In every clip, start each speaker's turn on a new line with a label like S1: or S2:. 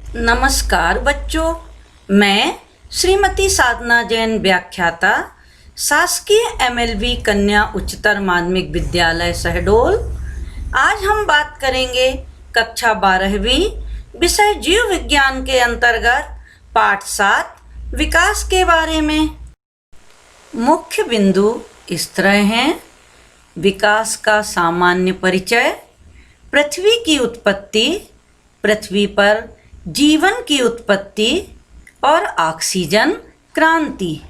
S1: नमस्कार बच्चों, मैं श्रीमती साधना जैन, व्याख्याता, शासकीय एमएलवी कन्या उच्चतर माध्यमिक विद्यालय शहडोल। आज हम बात करेंगे कक्षा 12वीं विषय जीव विज्ञान के अंतर्गत पाठ 7 विकास के बारे में। मुख्य बिंदु इस तरह हैं: विकास का सामान्य परिचय, पृथ्वी की उत्पत्ति, पृथ्वी पर जीवन की उत्पत्ति और ऑक्सीजन क्रांति।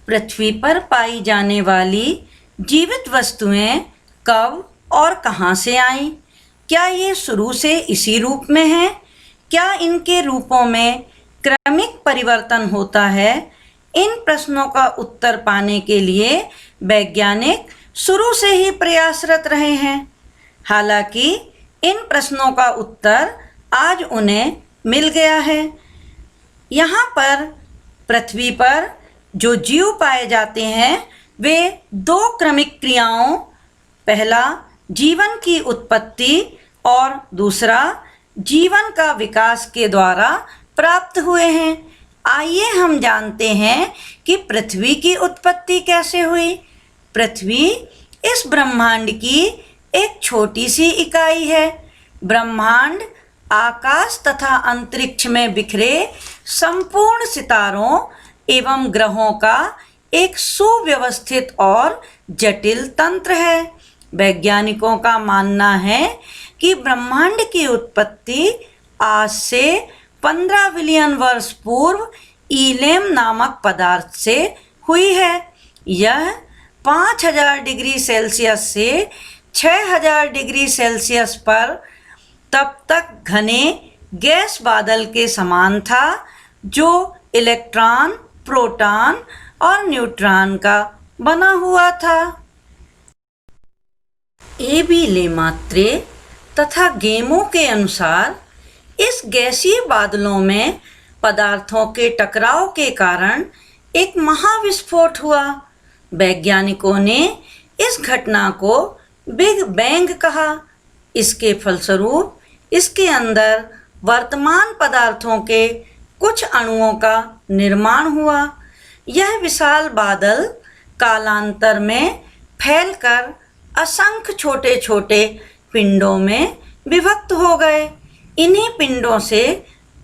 S1: पृथ्वी पर पाई जाने वाली जीवित वस्तुएं कब और कहां से आईं? क्या ये शुरू से इसी रूप में हैं? क्या इनके रूपों में क्रमिक परिवर्तन होता है? इन प्रश्नों का उत्तर पाने के लिए वैज्ञानिक शुरू से ही प्रयासरत रहे हैं। हालांकि इन प्रश्नों का उत्तर आज उन्हें मिल गया है। यहाँ पर पृथ्वी पर जो जीव पाए जाते हैं वे दो क्रमिक क्रियाओं, पहला जीवन की उत्पत्ति और दूसरा जीवन का विकास के द्वारा प्राप्त हुए हैं। आइए हम जानते हैं कि पृथ्वी की उत्पत्ति कैसे हुई। पृथ्वी इस ब्रह्मांड की एक छोटी सी इकाई है। ब्रह्मांड आकाश तथा अंतरिक्ष में बिखरे संपूर्ण सितारों एवं ग्रहों का एक सुव्यवस्थित और जटिल तंत्र है। वैज्ञानिकों का मानना है कि ब्रह्मांड की उत्पत्ति आज से 15 बिलियन वर्ष पूर्व ईलेम नामक पदार्थ से हुई है। यह 5000 डिग्री सेल्सियस से 6000 डिग्री सेल्सियस पर तब तक घने गैस बादल के समान था, जो इलेक्ट्रॉन, प्रोटॉन और न्यूट्रॉन का बना हुआ था। एबी लेमात्रे तथा गेमो के अनुसार इस गैसीय बादलों में पदार्थों के टकराव के कारण एक महाविस्फोट हुआ। वैज्ञानिकों ने इस घटना को बिग बैंग कहा। इसके फलस्वरूप इसके अंदर वर्तमान पदार्थों के कुछ अणुओं का निर्माण हुआ। यह विशाल बादल कालांतर में फैलकर असंख्य छोटे छोटे पिंडों में विभक्त हो गए। इन्हीं पिंडों से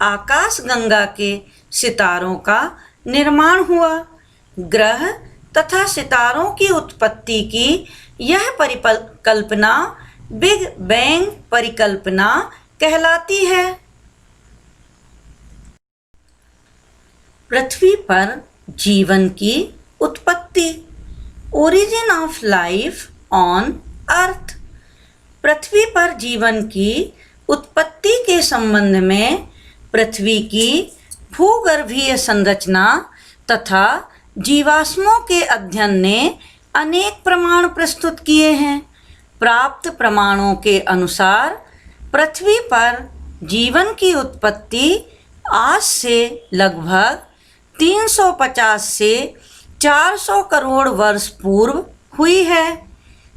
S1: आकाशगंगा के सितारों का निर्माण हुआ। ग्रह तथा सितारों की उत्पत्ति की यह परिकल्पना बिग बैंग परिकल्पना कहलाती है। पृथ्वी पर जीवन की उत्पत्ति, origin of life on earth. पृथ्वी पर जीवन की उत्पत्ति के संबंध में पृथ्वी की भूगर्भीय संरचना तथा जीवाश्मों के अध्ययन ने अनेक प्रमाण प्रस्तुत किए हैं। प्राप्त प्रमाणों के अनुसार पृथ्वी पर जीवन की उत्पत्ति आज से लगभग 350 से 400 करोड़ वर्ष पूर्व हुई है।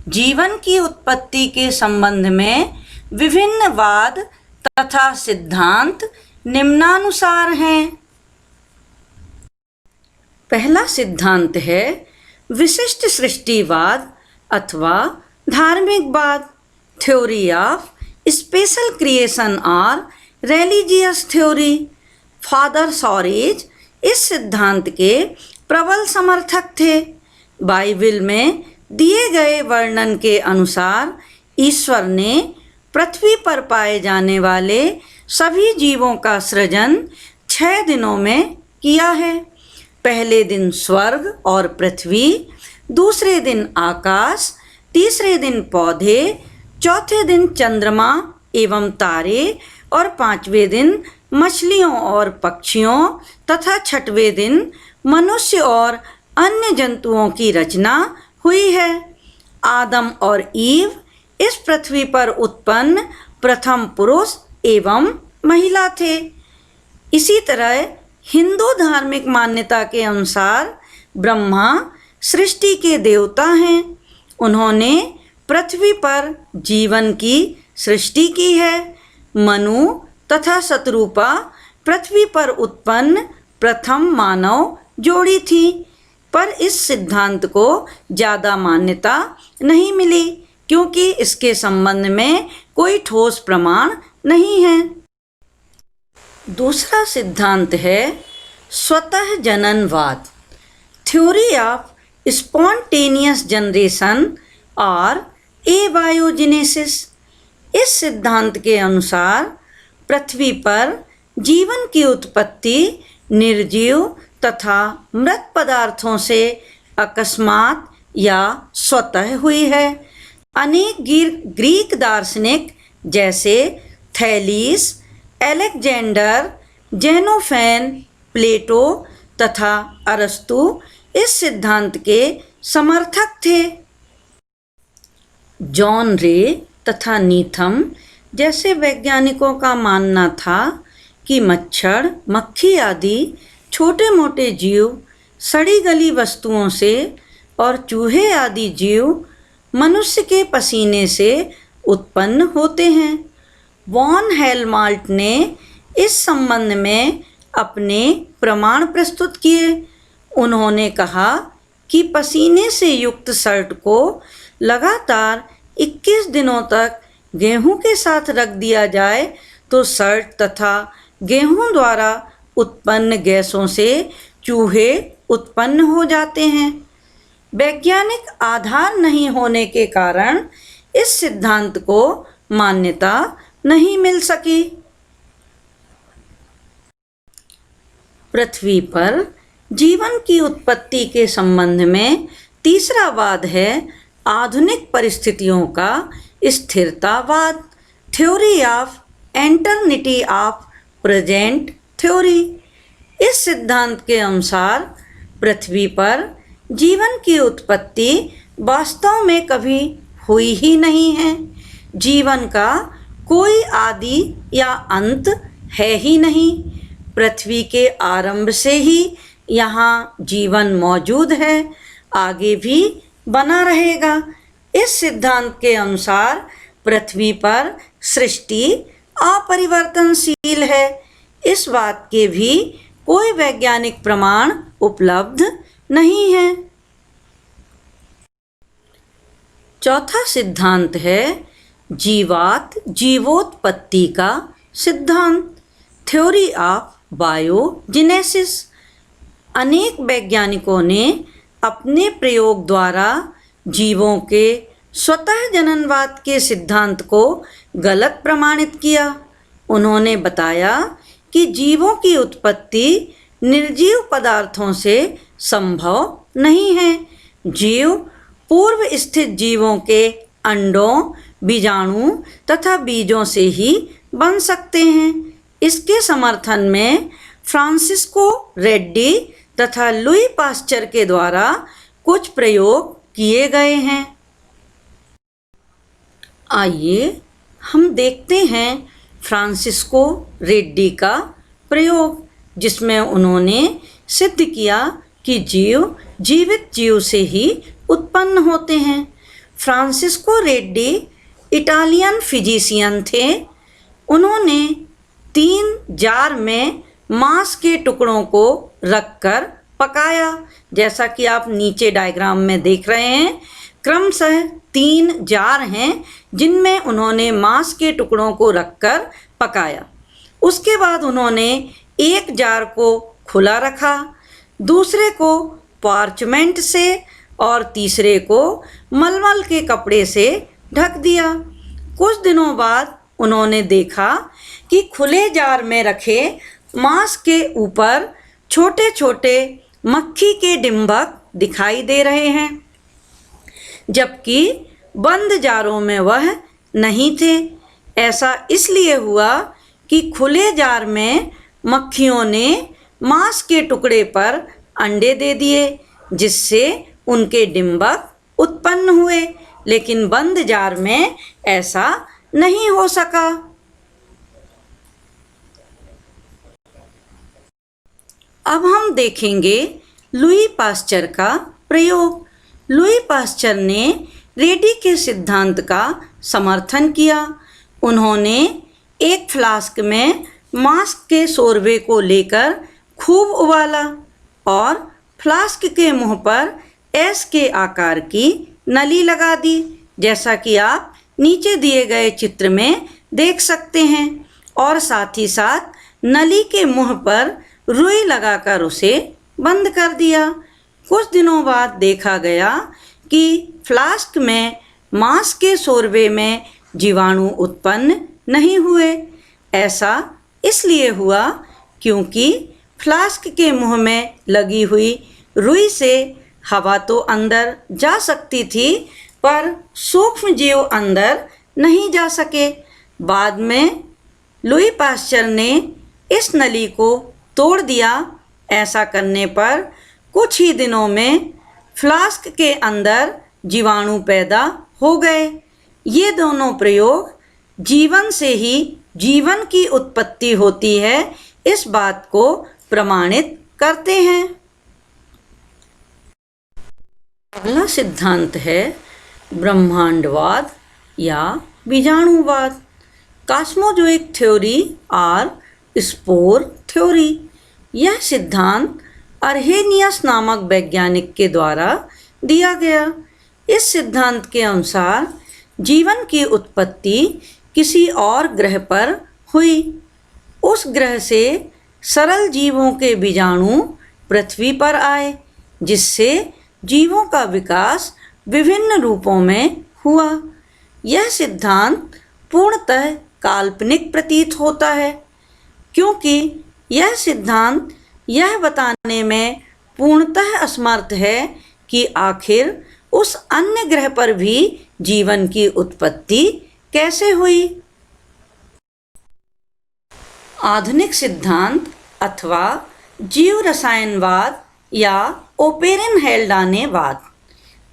S1: जीवन की उत्पत्ति के संबंध में विभिन्न वाद तथा सिद्धांत निम्नानुसार हैं। पहला सिद्धांत है विशिष्ट सृष्टिवाद अथवा धार्मिकवाद, थ्योरी ऑफ स्पेशल क्रिएशन और रिलीजियस थ्योरी। फादर सॉरेज इस सिद्धांत के प्रबल समर्थक थे। बाइबल में दिए गए वर्णन के अनुसार ईश्वर ने पृथ्वी पर पाए जाने वाले सभी जीवों का सृजन 6 दिनों में किया है। पहले दिन स्वर्ग और पृथ्वी, दूसरे दिन आकाश, तीसरे दिन पौधे, चौथे दिन चंद्रमा एवं तारे और 5वें दिन मछलियों और पक्षियों तथा 6वें दिन मनुष्य और अन्य जंतुओं की रचना हुई है। आदम और ईव इस पृथ्वी पर उत्पन्न प्रथम पुरुष एवं महिला थे। इसी तरह हिंदू धार्मिक मान्यता के अनुसार ब्रह्मा सृष्टि के देवता हैं। उन्होंने पृथ्वी पर जीवन की सृष्टि की है। मनु तथा शत्रुपा पृथ्वी पर उत्पन्न प्रथम मानव जोड़ी थी, पर इस सिद्धांत को ज़्यादा मान्यता नहीं मिली क्योंकि इसके संबंध में कोई ठोस प्रमाण नहीं है। दूसरा सिद्धांत है स्वतः जननवाद, थ्योरी ऑफ स्पॉन्टेनियस जनरेशन और एबायोजेनेसिस। इस सिद्धांत के अनुसार पृथ्वी पर जीवन की उत्पत्ति निर्जीव तथा मृत पदार्थों से अकस्मात या स्वतः हुई है। अनेक ग्रीक दार्शनिक जैसे थैलीस, अलेक्जेंडर, जेनोफेन, प्लेटो तथा अरस्तु इस सिद्धांत के समर्थक थे। जॉन रे तथा नीथम जैसे वैज्ञानिकों का मानना था कि मच्छर, मक्खी आदि छोटे मोटे जीव सड़ी गली वस्तुओं से और चूहे आदि जीव मनुष्य के पसीने से उत्पन्न होते हैं। वॉन हेलमाल्ट ने इस संबंध में अपने प्रमाण प्रस्तुत किए। उन्होंने कहा कि पसीने से युक्त शर्ट को लगातार 21 दिनों तक गेहूं के साथ रख दिया जाए तो शर्ट तथा गेहूं द्वारा उत्पन्न गैसों से चूहे उत्पन्न हो जाते हैं। वैज्ञानिक आधार नहीं होने के कारण इस सिद्धांत को मान्यता नहीं मिल सकी। पृथ्वी पर जीवन की उत्पत्ति के संबंध में तीसरा वाद है आधुनिक परिस्थितियों का स्थिरतावाद, theory of eternity of present theory. इस सिद्धांत के अनुसार पृथ्वी पर जीवन की उत्पत्ति वास्तव में कभी हुई ही नहीं है। जीवन का कोई आदि या अंत है ही नहीं। पृथ्वी के आरंभ से ही यहाँ जीवन मौजूद है, आगे भी बना रहेगा। इस सिद्धांत के अनुसार पृथ्वी पर सृष्टि अपरिवर्तनशील है। इस बात के भी कोई वैज्ञानिक प्रमाण उपलब्ध नहीं है। चौथा सिद्धांत है जीवोत्पत्ति का सिद्धांत, थ्योरी ऑफ बायोजेनेसिस। अनेक वैज्ञानिकों ने अपने प्रयोग द्वारा जीवों के स्वतः जननवाद के सिद्धांत को गलत प्रमाणित किया। उन्होंने बताया कि जीवों की उत्पत्ति निर्जीव पदार्थों से संभव नहीं है। जीव पूर्व स्थित जीवों के अंडों, बीजाणु तथा बीजों से ही बन सकते हैं। इसके समर्थन में फ्रांसिस्को रेड्डी तथा लुई पास्चर के द्वारा कुछ प्रयोग किए गए हैं। आइए हम देखते हैं फ्रांसिस्को रेड्डी का प्रयोग, जिसमें उन्होंने सिद्ध किया कि जीव जीवित जीव से ही उत्पन्न होते हैं। फ्रांसिस्को रेड्डी इटालियन फिजिशियन थे। उन्होंने 3 जार में मांस के टुकड़ों को रखकर पकाया, जैसा कि आप नीचे डायग्राम में देख रहे हैं। क्रमशः 3 जार हैं जिनमें उन्होंने मांस के टुकड़ों को रखकर पकाया। उसके बाद उन्होंने एक जार को खुला रखा, दूसरे को पार्चमेंट से और तीसरे को मलमल के कपड़े से ढक दिया। कुछ दिनों बाद उन्होंने देखा कि खुले जार में रखे मांस के ऊपर छोटे छोटे मक्खी के डिंबक दिखाई दे रहे हैं, जबकि बंद जारों में वह नहीं थे। ऐसा इसलिए हुआ कि खुले जार में मक्खियों ने मांस के टुकड़े पर अंडे दे दिए, जिससे उनके डिंबक उत्पन्न हुए, लेकिन बंद जार में ऐसा नहीं हो सका। अब हम देखेंगे लुई पास्चर का प्रयोग। लुई पास्चर ने रेड्डी के सिद्धांत का समर्थन किया। उन्होंने एक फ्लास्क में मांस के शोरबे को लेकर खूब उबाला और फ्लास्क के मुंह पर एस के आकार की नली लगा दी, जैसा कि आप नीचे दिए गए चित्र में देख सकते हैं। और साथ ही साथ नली के मुंह पर रुई लगाकर उसे बंद कर दिया। कुछ दिनों बाद देखा गया कि फ्लास्क में मांस के शोरबे में जीवाणु उत्पन्न नहीं हुए। ऐसा इसलिए हुआ क्योंकि फ्लास्क के मुंह में लगी हुई रुई से हवा तो अंदर जा सकती थी, पर सूक्ष्म जीव अंदर नहीं जा सके। बाद में लुई पाश्चर ने इस नली को तोड़ दिया। ऐसा करने पर कुछ ही दिनों में फ्लास्क के अंदर जीवाणु पैदा हो गए। ये दोनों प्रयोग जीवन से ही जीवन की उत्पत्ति होती है, इस बात को प्रमाणित करते हैं। अगला सिद्धांत है ब्रह्मांडवाद या बीजाणुवाद, कॉस्मोजोइक थ्योरी और स्पोर थ्योरी। यह सिद्धांत अर्हेनियस नामक वैज्ञानिक के द्वारा दिया गया। इस सिद्धांत के अनुसार जीवन की उत्पत्ति किसी और ग्रह पर हुई। उस ग्रह से सरल जीवों के बीजाणु पृथ्वी पर आए, जिससे जीवों का विकास विभिन्न रूपों में हुआ। यह सिद्धांत पूर्णतः काल्पनिक प्रतीत होता है, क्योंकि यह सिद्धांत यह बताने में पूर्णतः असमर्थ है कि आखिर उस अन्य ग्रह पर भी जीवन की उत्पत्ति कैसे हुई। आधुनिक सिद्धांत अथवा जीव रसायनवाद या ओपेरिन हेल्डानेवाद।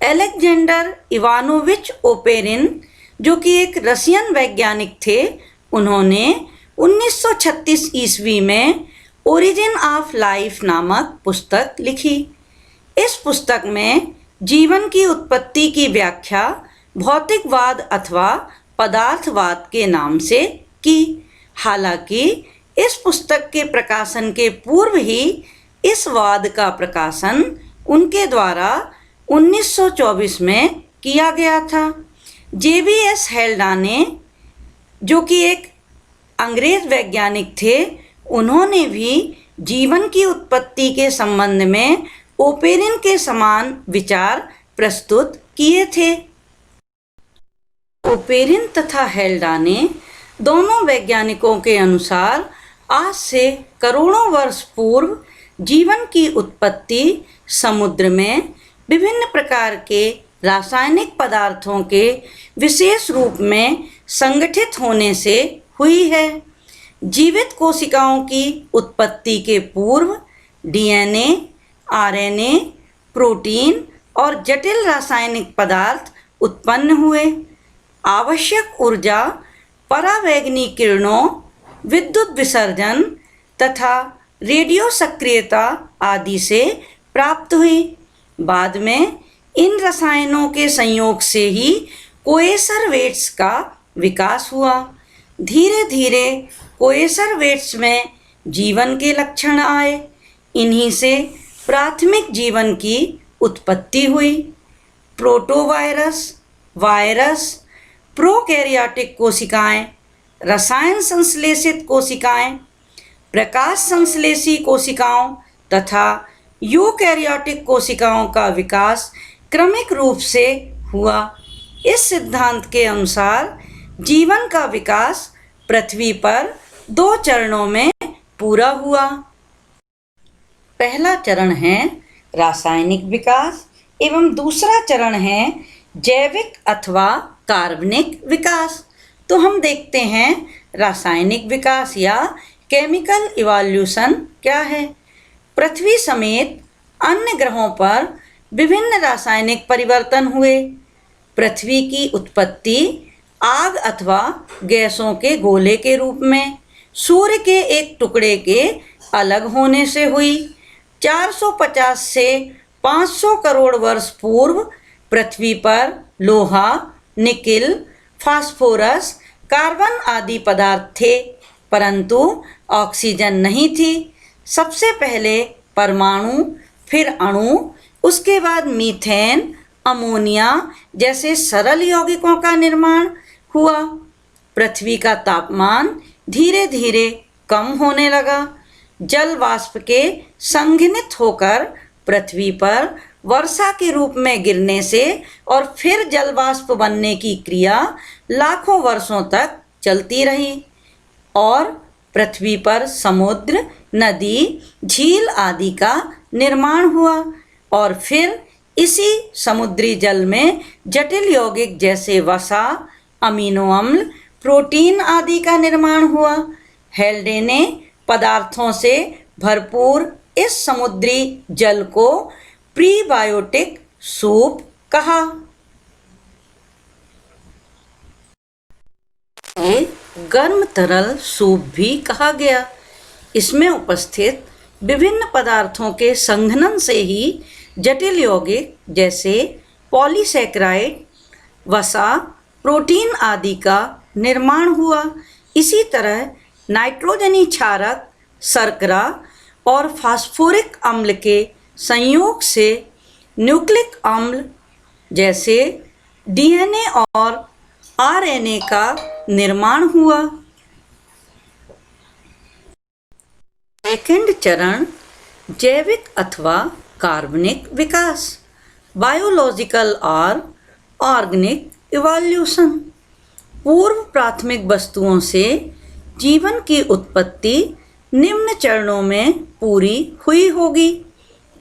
S1: अलेक्जेंडर इवानोविच ओपेरिन, जो कि एक रशियन वैज्ञानिक थे, उन्होंने 1936 ईस्वी में ओरिजिन ऑफ लाइफ नामक पुस्तक लिखी। इस पुस्तक में जीवन की उत्पत्ति की व्याख्या भौतिकवाद अथवा पदार्थवाद के नाम से की। हालांकि इस पुस्तक के प्रकाशन के पूर्व ही इस वाद का प्रकाशन उनके द्वारा 1924 में किया गया था। जेबीएस हेल्डाने, जो कि एक अंग्रेज वैज्ञानिक थे, उन्होंने भी जीवन की उत्पत्ति के संबंध में ओपेरिन के समान विचार प्रस्तुत किए थे। ओपेरिन तथा हेल्डाने दोनों वैज्ञानिकों के अनुसार आज से करोड़ों वर्ष पूर्व जीवन की उत्पत्ति समुद्र में विभिन्न प्रकार के रासायनिक पदार्थों के विशेष रूप में संगठित होने से हुई है। जीवित कोशिकाओं की उत्पत्ति के पूर्व डीएनए, आरएनए, प्रोटीन और जटिल रासायनिक पदार्थ उत्पन्न हुए। आवश्यक ऊर्जा परावैगनी किरणों, विद्युत विसर्जन तथा रेडियो सक्रियता आदि से प्राप्त हुई। बाद में इन रसायनों के संयोग से ही कोएसरवेट्स का विकास हुआ। धीरे धीरे कोएसरवेट्स में जीवन के लक्षण आए। इन्हीं से प्राथमिक जीवन की उत्पत्ति हुई। प्रोटोवायरस, वायरस, प्रोकैरियोटिक कोशिकाएं, रसायन संश्लेषित कोशिकाएं, प्रकाश संश्लेषी कोशिकाओं तथा यूकैरियोटिक कोशिकाओं का विकास क्रमिक रूप से हुआ। इस सिद्धांत के अनुसार जीवन का विकास पृथ्वी पर 2 चरणों में पूरा हुआ। पहला चरण है रासायनिक विकास एवं दूसरा चरण है जैविक अथवा कार्बनिक विकास। तो हम देखते हैं रासायनिक विकास या केमिकल इवोल्यूशन क्या है। पृथ्वी समेत अन्य ग्रहों पर विभिन्न रासायनिक परिवर्तन हुए। पृथ्वी की उत्पत्ति आग अथवा गैसों के गोले के रूप में सूर्य के एक टुकड़े के अलग होने से हुई। 450 से 500 करोड़ वर्ष पूर्व पृथ्वी पर लोहा, निकिल, फास्फोरस कार्बन आदि पदार्थ थे, परंतु ऑक्सीजन नहीं थी। सबसे पहले परमाणु, फिर अणु, उसके बाद मीथेन, अमोनिया जैसे सरल यौगिकों का निर्माण हुआ। पृथ्वी का तापमान धीरे धीरे कम होने लगा। जल वाष्प के संघनित होकर पृथ्वी पर वर्षा के रूप में गिरने से और फिर जल वाष्प बनने की क्रिया लाखों वर्षों तक चलती रही और पृथ्वी पर समुद्र, नदी, झील आदि का निर्माण हुआ और फिर इसी समुद्री जल में जटिल यौगिक जैसे वसा, अमीनो अम्ल, प्रोटीन आदि का निर्माण हुआ। हेल्डे ने पदार्थों से भरपूर इस समुद्री जल को प्रीबायोटिक सूप कहा। गर्म तरल सूप भी कहा गया। इसमें उपस्थित विभिन्न पदार्थों के संघनन से ही जटिल यौगिक जैसे पॉलीसैकेराइड, वसा, प्रोटीन आदि का निर्माण हुआ। इसी तरह नाइट्रोजनी क्षारक, शर्करा और फास्फोरिक अम्ल के संयोग से न्यूक्लिक अम्ल जैसे डीएनए और आरएनए का निर्माण हुआ। सेकंड चरण जैविक अथवा कार्बनिक विकास, बायोलॉजिकल और ऑर्गेनिक इवोल्यूशन। पूर्व प्राथमिक वस्तुओं से जीवन की उत्पत्ति निम्न चरणों में पूरी हुई होगी।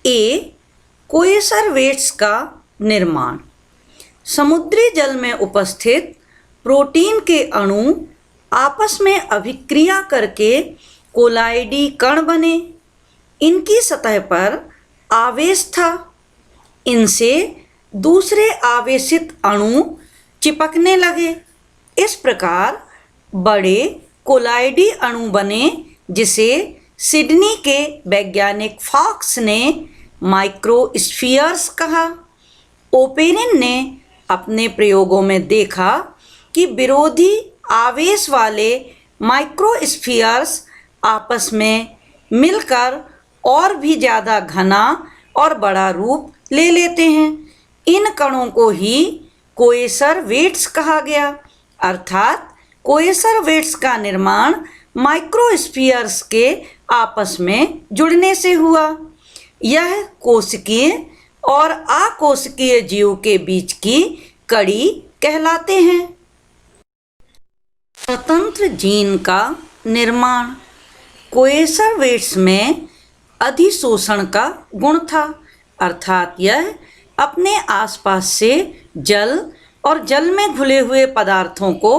S1: ए, कोएसरवेट्स का निर्माण। समुद्री जल में उपस्थित प्रोटीन के अणु आपस में अभिक्रिया करके कोलाइडी कण बने। इनकी सतह पर आवेश था। इनसे दूसरे आवेशित अणु चिपकने लगे। इस प्रकार बड़े कोलाइडी अणु बने जिसे सिडनी के वैज्ञानिक फॉक्स ने माइक्रोस्फीयर्स कहा। ओपेरिन ने अपने प्रयोगों में देखा कि विरोधी आवेश वाले माइक्रोस्फीयर्स आपस में मिलकर और भी ज़्यादा घना और बड़ा रूप ले लेते हैं। इन कणों को ही कोएसरवेट्स कहा गया, अर्थात कोएसरवेट्स का निर्माण माइक्रोस्फीयर्स के आपस में जुड़ने से हुआ। यह कोशिकीय और अकोशिकीय जीव के बीच की कड़ी कहलाते हैं। स्वतंत्र जीन का निर्माण। कोएसरवेट्स में अधिशोषण का गुण था, अर्थात यह अपने आसपास से जल और जल में घुले हुए पदार्थों को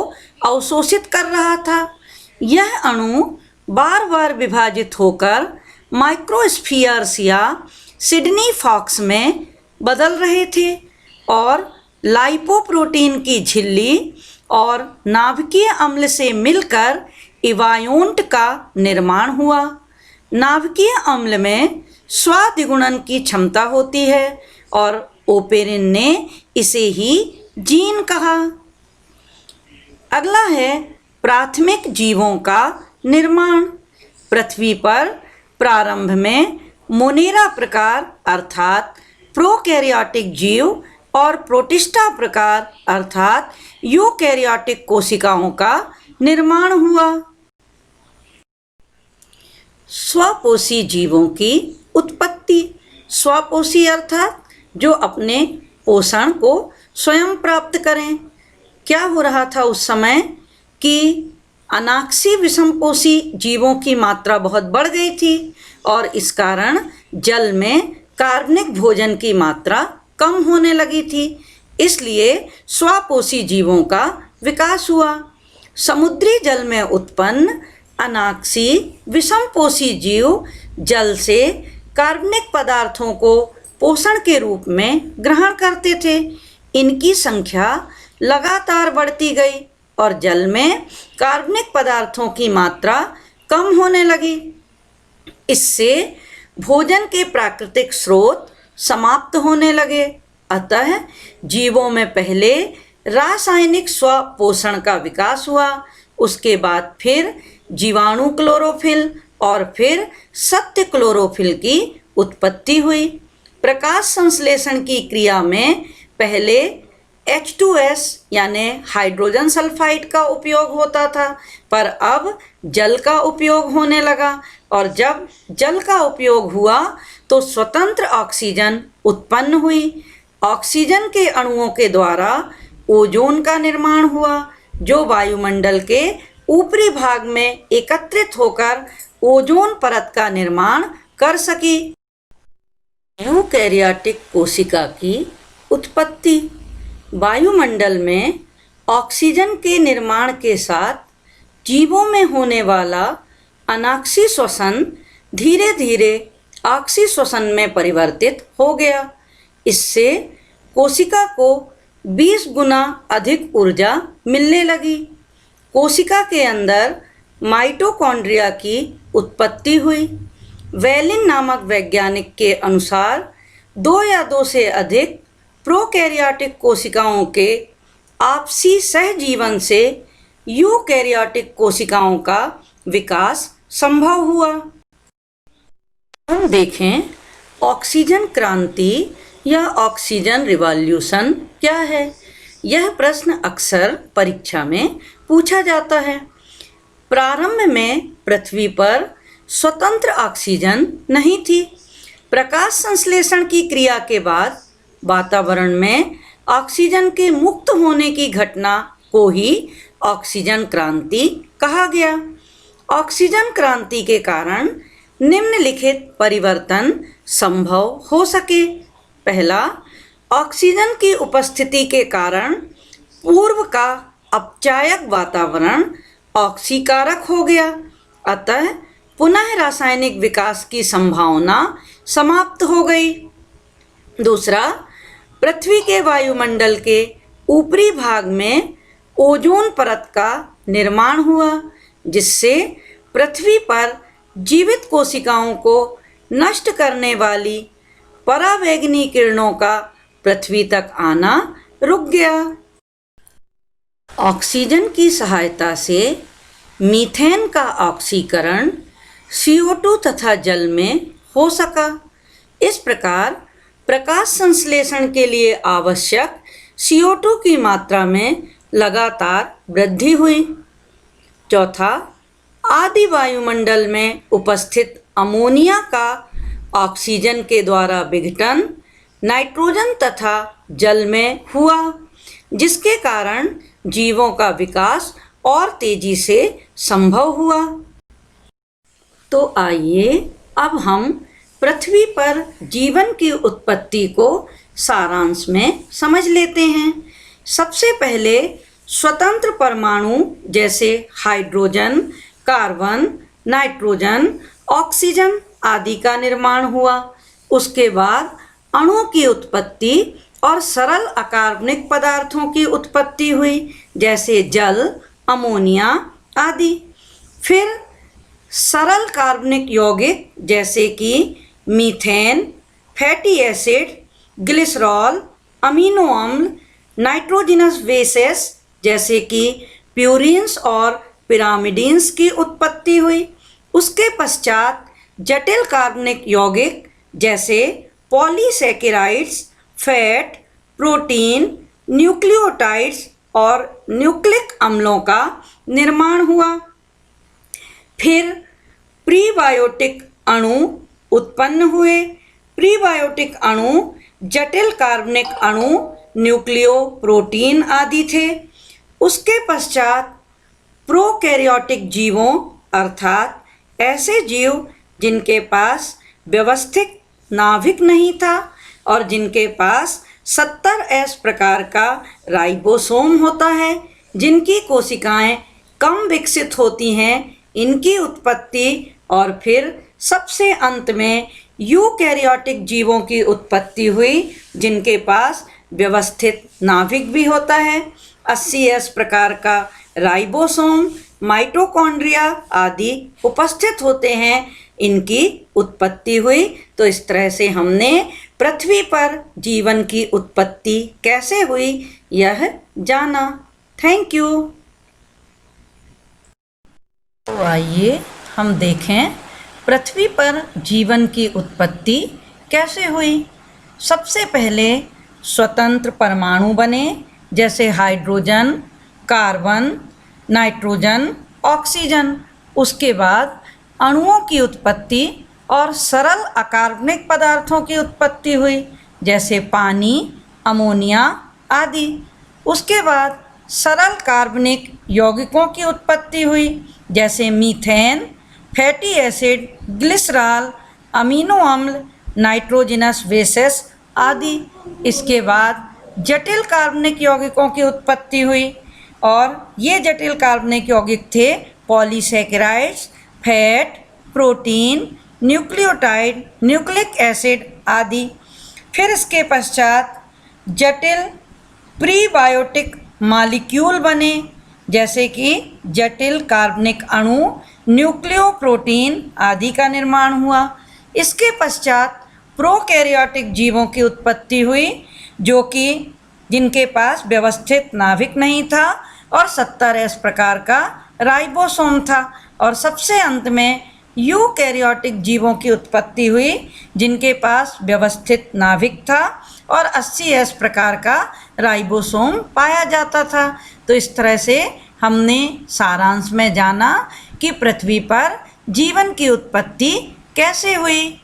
S1: अवशोषित कर रहा था। यह अणु बार बार विभाजित होकर माइक्रोस्फीयर्स या सिडनी फॉक्स में बदल रहे थे और लाइपोप्रोटीन की झिल्ली और नाभिकीय अम्ल से मिलकर इवायोन्ट का निर्माण हुआ। नाभिकीय अम्ल में स्वादिगुणन की क्षमता होती है और ओपेरिन ने इसे ही जीन कहा। अगला है प्राथमिक जीवों का निर्माण। पृथ्वी पर प्रारंभ में मोनेरा प्रकार अर्थात प्रोकैरियोटिक जीव और प्रोटिस्टा प्रकार अर्थात यूकैरियोटिक कोशिकाओं का निर्माण हुआ। स्वपोषी जीवों की उत्पत्ति। स्वपोषी अर्थात जो अपने पोषण को स्वयं प्राप्त करें। क्या हो रहा था उस समय कि अनाक्षी विषमपोषी जीवों की मात्रा बहुत बढ़ गई थी और इस कारण जल में कार्बनिक भोजन की मात्रा कम होने लगी थी। इसलिए स्वपोषी जीवों का विकास हुआ। समुद्री जल में उत्पन्न अनाक्षी विषमपोषी जीव जल से कार्बनिक पदार्थों को पोषण के रूप में ग्रहण करते थे। इनकी संख्या लगातार बढ़ती गई और जल में कार्बनिक पदार्थों की मात्रा कम होने लगी। इससे भोजन के प्राकृतिक स्रोत समाप्त होने लगे। अतः जीवों में पहले रासायनिक स्वपोषण का विकास हुआ, उसके बाद फिर जीवाणु क्लोरोफिल और फिर सत्य क्लोरोफिल की उत्पत्ति हुई। प्रकाश संश्लेषण की क्रिया में पहले H2S यानी हाइड्रोजन सल्फाइड का उपयोग होता था, पर अब जल का उपयोग होने लगा, और जब जल का उपयोग हुआ तो स्वतंत्र ऑक्सीजन उत्पन्न हुई। ऑक्सीजन के अणुओं के द्वारा ओजोन का निर्माण हुआ, जो वायुमंडल के ऊपरी भाग में एकत्रित होकर ओजोन परत का निर्माण कर सकी। यूकैरियोटिक कोशिका की उत्पत्ति। वायुमंडल में ऑक्सीजन के निर्माण के साथ जीवों में होने वाला अनाक्षी श्वसन धीरे धीरे आक्षी श्वसन में परिवर्तित हो गया। इससे कोशिका को 20 गुना अधिक ऊर्जा मिलने लगी। कोशिका के अंदर माइटोकॉन्ड्रिया की उत्पत्ति हुई। वेलिन नामक वैज्ञानिक के अनुसार 2 या 2 से अधिक प्रोकैरियोटिक कोशिकाओं के आपसी सहजीवन से यूकैरियोटिक कोशिकाओं का विकास संभव हुआ। हम देखें ऑक्सीजन क्रांति या ऑक्सीजन रिवॉल्यूशन क्या है। यह प्रश्न अक्सर परीक्षा में पूछा जाता है। प्रारंभ में पृथ्वी पर स्वतंत्र ऑक्सीजन नहीं थी। प्रकाश संश्लेषण की क्रिया के बाद वातावरण में ऑक्सीजन के मुक्त होने की घटना को ही ऑक्सीजन क्रांति कहा गया। ऑक्सीजन क्रांति के कारण निम्नलिखित परिवर्तन संभव हो सके। पहला, ऑक्सीजन की उपस्थिति के कारण पूर्व का अपचायक वातावरण ऑक्सीकारक हो गया, अतः पुनः रासायनिक विकास की संभावना समाप्त हो गई। दूसरा, पृथ्वी के वायुमंडल के ऊपरी भाग में ओजोन परत का निर्माण हुआ, जिससे पृथ्वी पर जीवित कोशिकाओं को नष्ट करने वाली परावैंगनी किरणों का पृथ्वी तक आना रुक गया। ऑक्सीजन की सहायता से मीथेन का ऑक्सीकरण CO2 तथा जल में हो सका। इस प्रकार प्रकाश संश्लेषण के लिए आवश्यक CO2 की मात्रा में लगातार वृद्धि हुई। चौथा, आदि वायुमंडल में उपस्थित अमोनिया का ऑक्सीजन के द्वारा विघटन नाइट्रोजन तथा जल में हुआ, जिसके कारण जीवों का विकास और तेजी से संभव हुआ। तो आइए अब हम पृथ्वी पर जीवन की उत्पत्ति को सारांश में समझ लेते हैं। सबसे पहले स्वतंत्र परमाणु जैसे हाइड्रोजन, कार्बन, नाइट्रोजन, ऑक्सीजन आदि का निर्माण हुआ। उसके बाद अणुओं की उत्पत्ति और सरल अकार्बनिक पदार्थों की उत्पत्ति हुई, जैसे जल, अमोनिया आदि। फिर सरल कार्बनिक यौगिक जैसे कि methane, fatty acid, glycerol, amino अम्ल, नाइट्रोजिनस बेसेस जैसे कि प्यूरिन्स और पिरामिडिन्स की उत्पत्ति हुई। उसके पश्चात जटिल कार्बनिक यौगिक जैसे पॉलीसैकेराइड्स, फैट, प्रोटीन, न्यूक्लियोटाइड्स और न्यूक्लिक अम्लों का निर्माण हुआ। फिर प्रीबायोटिक अणु उत्पन्न हुए। प्रीबायोटिक अणु जटिल कार्बनिक अणु, न्यूक्लियो, प्रोटीन आदि थे। उसके पश्चात प्रोकैरियोटिक जीवों अर्थात ऐसे जीव जिनके पास व्यवस्थित नाभिक नहीं था और जिनके पास 70S प्रकार का राइबोसोम होता है, जिनकी कोशिकाएं कम विकसित होती हैं, इनकी उत्पत्ति। और फिर सबसे अंत में यूकैरियोटिक जीवों की उत्पत्ति हुई, जिनके पास व्यवस्थित नाभिक भी होता है, 80S प्रकार का राइबोसोम, माइटोकॉन्ड्रिया आदि उपस्थित होते हैं, इनकी उत्पत्ति हुई। तो इस तरह से हमने पृथ्वी पर जीवन की उत्पत्ति कैसे हुई यह जाना। Thank you. तो आइए हम देखें पृथ्वी पर जीवन की उत्पत्ति कैसे हुई। सबसे पहले स्वतंत्र परमाणु बने, जैसे हाइड्रोजन, कार्बन, नाइट्रोजन, ऑक्सीजन। उसके बाद अणुओं की उत्पत्ति और सरल अकार्बनिक पदार्थों की उत्पत्ति हुई, जैसे पानी, अमोनिया आदि। उसके बाद सरल कार्बनिक यौगिकों की उत्पत्ति हुई, जैसे methane, fatty acid, glycerol, amino अम्ल, नाइट्रोजनस बेसेस आदि। इसके बाद जटिल कार्बनिक यौगिकों की उत्पत्ति हुई और ये जटिल कार्बनिक यौगिक थे polysaccharides, fat, protein, nucleotide, nucleic acid आदि। फिर इसके पश्चात जटिल प्रीबायोटिक मॉलिक्यूल बने, जैसे कि जटिल कार्बनिक अणु, न्यूक्लियोप्रोटीन आदि का निर्माण हुआ। इसके पश्चात प्रोकैरियोटिक जीवों की उत्पत्ति हुई, जो कि जिनके पास व्यवस्थित नाभिक नहीं था और 70S प्रकार का राइबोसोम था। और सबसे अंत में यूकैरियोटिक जीवों की उत्पत्ति हुई, जिनके पास व्यवस्थित नाभिक था और 80S प्रकार का राइबोसोम पाया जाता था। तो इस तरह से हमने सारांश में जाना कि पृथ्वी पर जीवन की उत्पत्ति कैसे हुई।